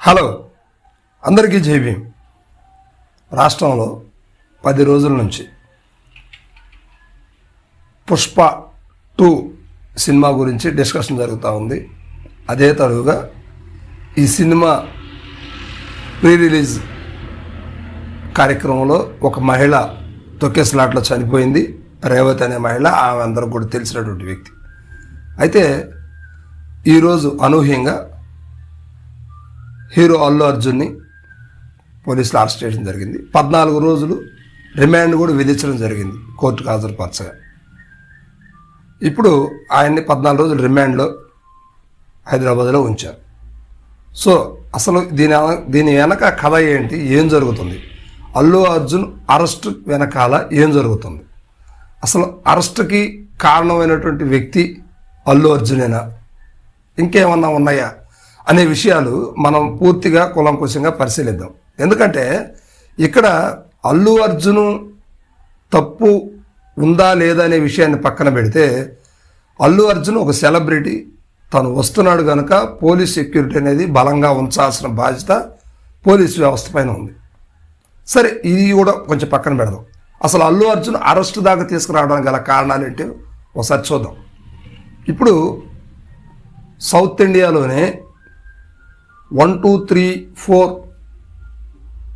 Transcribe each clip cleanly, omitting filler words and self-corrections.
Hello, అందరికీ జై భీమ్. రాష్ట్రంలో 10 రోజుల నుంచి పుష్ప 2 సినిమా గురించి డిస్కషన్ జరుగుతూ ఉంది. అదే తరువుగా ఈ సినిమా ప్రీ రిలీజ్ కార్యక్రమంలో ఒక మహిళ తొక్కేస్లాట్లో చనిపోయింది. రేవతి అనే మహిళ, ఆమె అందరికి కూడా తెలిసినటువంటి వ్యక్తి. అయితే ఈరోజు అనూహ్యంగా హీరో అల్లు అర్జున్ని పోలీసులు అరెస్ట్ చేయడం జరిగింది. 14 రోజులు రిమాండ్ కూడా విధించడం జరిగింది కోర్టుకు హాజరుపరచగా. ఇప్పుడు ఆయన్ని 14 రోజులు రిమాండ్లో హైదరాబాద్లో ఉంచారు. సో అసలు దీని వెనక కథ ఏంటి, ఏం జరుగుతుంది, అల్లు అర్జున్ అరెస్ట్ వెనకాల ఏం జరుగుతుంది, అసలు అరెస్ట్కి కారణమైనటువంటి వ్యక్తి అల్లు అర్జునేనా, ఇంకేమన్నా ఉన్నాయా అనే విషయాలు మనం పూర్తిగా కూలంకుషంగా పరిశీలిద్దాం. ఎందుకంటే ఇక్కడ అల్లు అర్జును తప్పు ఉందా లేదా అనే విషయాన్ని పక్కన పెడితే, అల్లు అర్జున్ ఒక సెలబ్రిటీ, తను వస్తున్నాడు కనుక పోలీస్ సెక్యూరిటీ అనేది బలంగా ఉంచాల్సిన బాధ్యత పోలీస్ వ్యవస్థ పైన ఉంది. సరే, ఇది కూడా కొంచెం పక్కన పెడదాం. అసలు అల్లు అర్జున్ అరెస్ట్ దాకా తీసుకురావడానికి గల కారణాలు ఏంటి ఒకసారి చూద్దాం. ఇప్పుడు సౌత్ ఇండియాలోనే 1, 2, 3, 4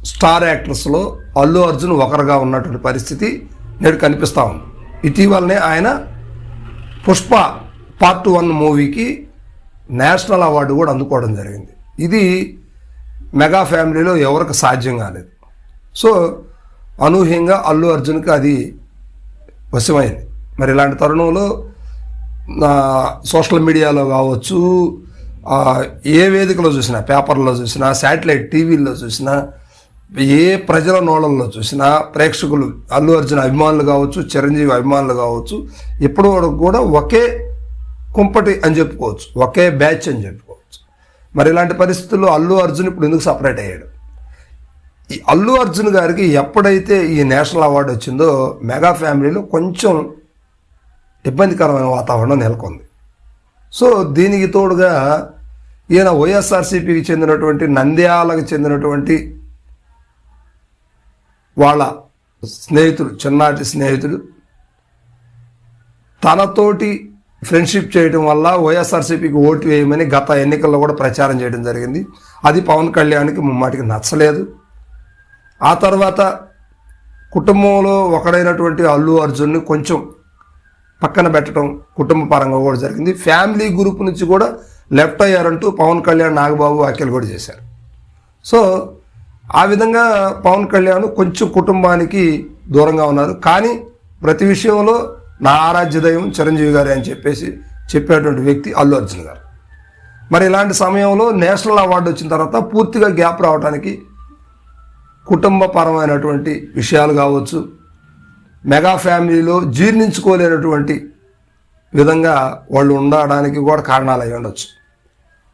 స్టార్ యాక్టర్స్లో అల్లు అర్జున్ ఒకరుగా ఉన్నటువంటి పరిస్థితి నేడు కనిపిస్తూ ఉంది. ఇటీవలనే ఆయన పుష్ప పార్ట్ 1 మూవీకి నేషనల్ అవార్డు కూడా అందుకోవడం జరిగింది. ఇది మెగా ఫ్యామిలీలో ఎవరికి సాధ్యం కాలేదు. సో అనూహ్యంగా అల్లు అర్జున్కి అది వశమైంది. మరి ఇలాంటి తరుణంలో సోషల్ మీడియాలో కావచ్చు, ఏ వేదికలో చూసినా, పేపర్లో చూసినా, శాటిలైట్ టీవీల్లో చూసినా, ఏ ప్రజల నోళ్ళల్లో చూసినా ప్రేక్షకులు అల్లు అర్జున్ అభిమానులు కావచ్చు, చిరంజీవి అభిమానులు కావచ్చు, ఇప్పటి వరకు కూడా ఒకే కుంపటి అని చెప్పుకోవచ్చు, ఒకే బ్యాచ్ అని చెప్పుకోవచ్చు. మరి ఇలాంటి పరిస్థితుల్లో అల్లు అర్జున్ ఇప్పుడు ఎందుకు సపరేట్ అయ్యాడు? ఈ అల్లు అర్జున్ గారికి ఎప్పుడైతే ఈ నేషనల్ అవార్డు వచ్చిందో మెగా ఫ్యామిలీలో కొంచెం ఇబ్బందికరమైన వాతావరణం నెలకొంది. సో దీనికి తోడుగా ఈయన వైఎస్ఆర్సీపీకి చెందినటువంటి, నంద్యాలకు చెందినటువంటి వాళ్ళ స్నేహితుడు, చిన్ననాటి స్నేహితుడు, తనతోటి ఫ్రెండ్షిప్ చేయడం వల్ల వైఎస్ఆర్సీపీకి ఓటు వేయమని గత ఎన్నికల్లో కూడా ప్రచారం చేయడం జరిగింది. అది పవన్ కళ్యాణ్కి ముమ్మాటికి నచ్చలేదు. ఆ తర్వాత కుటుంబంలో ఒకడైనటువంటి అల్లు అర్జున్ని కొంచెం పక్కన పెట్టడం కుటుంబ పరంగా కూడా జరిగింది. ఫ్యామిలీ గ్రూప్ నుంచి కూడా లెఫ్ట్ అయ్యారంటూ పవన్ కళ్యాణ్, నాగబాబు వ్యాఖ్యలు కూడా చేశారు. సో ఆ విధంగా పవన్ కళ్యాణ్ కొంచెం కుటుంబానికి దూరంగా ఉన్నారు. కానీ ప్రతి విషయంలో నా ఆరాధ్య దైవం చిరంజీవి గారే అని చెప్పేటువంటి వ్యక్తి అల్లు అర్జున్ గారు. మరి ఇలాంటి సమయంలో నేషనల్ అవార్డు వచ్చిన తర్వాత పూర్తిగా గ్యాప్ రావడానికి కుటుంబపరమైనటువంటి విషయాలు కావచ్చు, మెగా ఫ్యామిలీలో జీర్ణించుకోలేనటువంటి విధంగా వాళ్ళు ఉండడానికి కూడా కారణాలు అయి ఉండొచ్చు.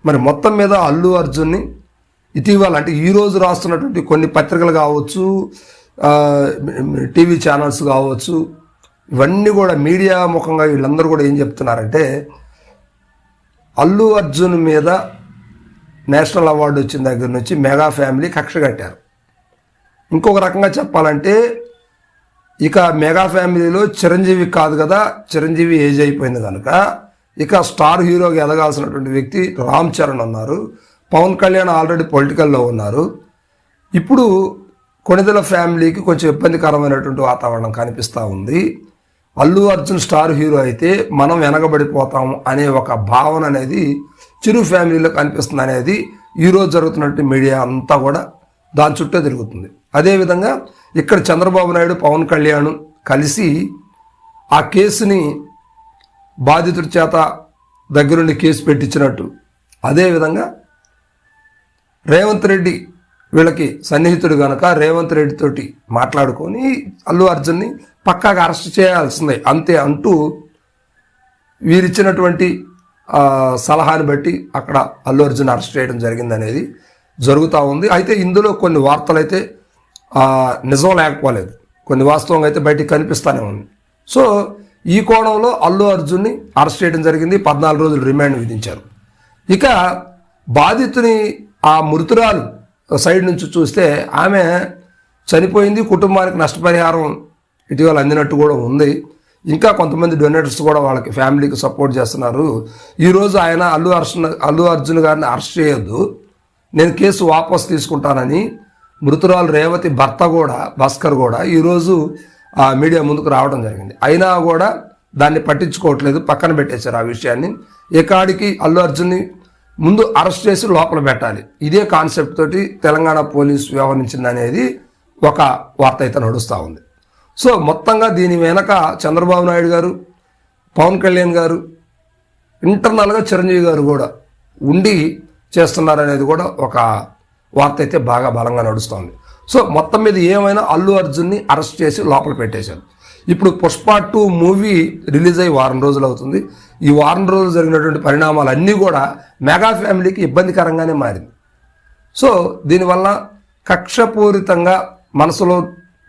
మరి మొత్తం మీద అల్లు అర్జున్ని ఇటీవల, అంటే ఈరోజు రాస్తున్నటువంటి కొన్ని పత్రికలు కావచ్చు, టీవీ ఛానల్స్ కావచ్చు, ఇవన్నీ కూడా మీడియా ముఖంగా వీళ్ళందరూ కూడా ఏం చెప్తున్నారంటే, అల్లు అర్జున్ మీద నేషనల్ అవార్డు వచ్చిన దగ్గర నుంచి మెగా ఫ్యామిలీ కక్ష కట్టారు. ఇంకొక రకంగా చెప్పాలంటే, ఇక మెగా ఫ్యామిలీలో చిరంజీవి కాదు కదా, చిరంజీవి ఏజ్ అయిపోయింది కనుక ఇక స్టార్ హీరోగా ఎదగాల్సినటువంటి వ్యక్తి రామ్ చరణ్ ఉన్నారు. పవన్ కళ్యాణ్ ఆల్రెడీ పొలిటికల్లో ఉన్నారు. ఇప్పుడు కొణిదెల ఫ్యామిలీకి కొంచెం ఇబ్బందికరమైనటువంటి వాతావరణం కనిపిస్తూ ఉంది. అల్లు అర్జున్ స్టార్ హీరో అయితే మనం వెనకబడిపోతాము అనే ఒక భావన అనేది చిరు ఫ్యామిలీలో కనిపిస్తుంది అనేది ఈరోజు జరుగుతున్నట్టు మీడియా అంతా కూడా దాని చుట్టే తిరుగుతుంది. అదేవిధంగా ఇక్కడ చంద్రబాబు నాయుడు, పవన్ కళ్యాణ్ కలిసి ఆ కేసుని బాధితుడి చేత దగ్గరుండి కేసు పెట్టించినట్టు, అదేవిధంగా రేవంత్ రెడ్డి వీళ్ళకి సన్నిహితుడు కనుక రేవంత్ రెడ్డి తోటి మాట్లాడుకొని అల్లు అర్జున్ని పక్కాగా అరెస్ట్ చేయాల్సిందే అంతే అంటూ వీరిచ్చినటువంటి సలహాని బట్టి అక్కడ అల్లు అర్జున్ అరెస్ట్ చేయడం జరిగిందనేది జరుగుతూ ఉంది. అయితే ఇందులో కొన్ని వార్తలు అయితే నిజం లేకపోలేదు, కొన్ని వాస్తవంగా అయితే బయటికి కనిపిస్తూనే ఉంది. సో ఈ కోణంలో అల్లు అర్జున్ని అరెస్ట్ చేయడం జరిగింది. 14 రోజులు రిమాండ్ విధించారు. ఇక బాధితుని ఆ మృతురాలు సైడ్ నుంచి చూస్తే ఆమె చనిపోయింది, కుటుంబానికి నష్టపరిహారం ఇటీవల అందినట్టు కూడా ఉంది. ఇంకా కొంతమంది డొనేటర్స్ కూడా వాళ్ళకి ఫ్యామిలీకి సపోర్ట్ చేస్తున్నారు. ఈరోజు ఆయన అల్లు అర్జున్ గారిని అరెస్ట్ చేయొద్దు, నేను కేసు వాపసు తీసుకుంటానని మృతురాలు రేవతి భర్త కూడా భాస్కర్ కూడా ఈరోజు మీడియా ముందుకు రావడం జరిగింది. అయినా కూడా దాన్ని పట్టించుకోవట్లేదు, పక్కన పెట్టేశారు ఆ విషయాన్ని. ఏకాడికి అల్లు అర్జున్ని ముందు అరెస్ట్ చేసి లోపల పెట్టాలి, ఇదే కాన్సెప్ట్ తోటి తెలంగాణ పోలీసు వ్యవహరించింది అనేది ఒక వార్త అయితే నడుస్తూ ఉంది. సో మొత్తంగా దీని వెనక చంద్రబాబు నాయుడు గారు, పవన్ కళ్యాణ్ గారు, ఇంటర్నల్గా చిరంజీవి గారు కూడా ఉండి చేస్తున్నారనేది కూడా ఒక వార్త అయితే బాగా బలంగా నడుస్తుంది. సో మొత్తం మీద ఏమైనా అల్లు అర్జున్ని అరెస్ట్ చేసి లోపల పెట్టేశారు. ఇప్పుడు పుష్ప 2 మూవీ రిలీజ్ అయ్యి వారం రోజులు అవుతుంది. ఈ వారం రోజులు జరిగినటువంటి పరిణామాలన్నీ కూడా మెగా ఫ్యామిలీకి ఇబ్బందికరంగానే మారింది. సో దీనివల్ల కక్షపూరితంగా మనసులో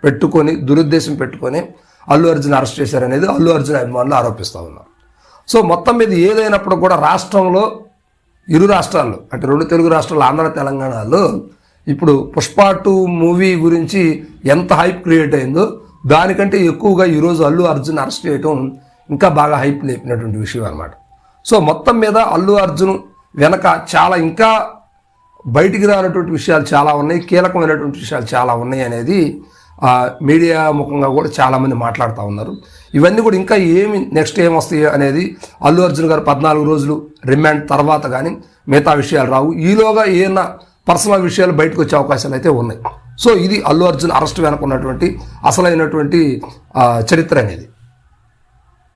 పెట్టుకొని దురుద్దేశం పెట్టుకొని అల్లు అర్జున్ అరెస్ట్ చేశారనేది అల్లు అర్జున్ అభిమానులు ఆరోపిస్తూ ఉన్నారు. సో మొత్తం మీద ఏదైనప్పుడు కూడా రాష్ట్రంలో, ఇరు రాష్ట్రాల్లో అంటే 2 తెలుగు రాష్ట్రాలు ఆంధ్ర తెలంగాణలో ఇప్పుడు పుష్ప 2 మూవీ గురించి ఎంత హైప్ క్రియేట్ అయిందో దానికంటే ఎక్కువగా ఈరోజు అల్లు అర్జున్ అరెస్ట్ చేయడం ఇంకా బాగా హైప్ లేపినటువంటి విషయం అన్నమాట. సో మొత్తం మీద అల్లు అర్జున్ వెనక చాలా ఇంకా బయటికి రానటువంటి విషయాలు చాలా ఉన్నాయి, కీలకమైనటువంటి విషయాలు చాలా ఉన్నాయి అనేది మీడియా ముఖంగా కూడా చాలామంది మాట్లాడుతూ ఉన్నారు. ఇవన్నీ కూడా ఇంకా నెక్స్ట్ ఏం వస్తాయి అనేది అల్లు అర్జున్ గారు 14 రోజులు రిమాండ్ తర్వాత కానీ మిగతా విషయాలు రావు. ఈలోగా ఏమన్నా పర్సనల్ విషయాలు బయటకు వచ్చే అవకాశాలు అయితే ఉన్నాయి. సో ఇది అల్లు అర్జున్ అరెస్ట్ వెనక ఉన్నటువంటి అసలైనటువంటి చరిత్ర అనేది.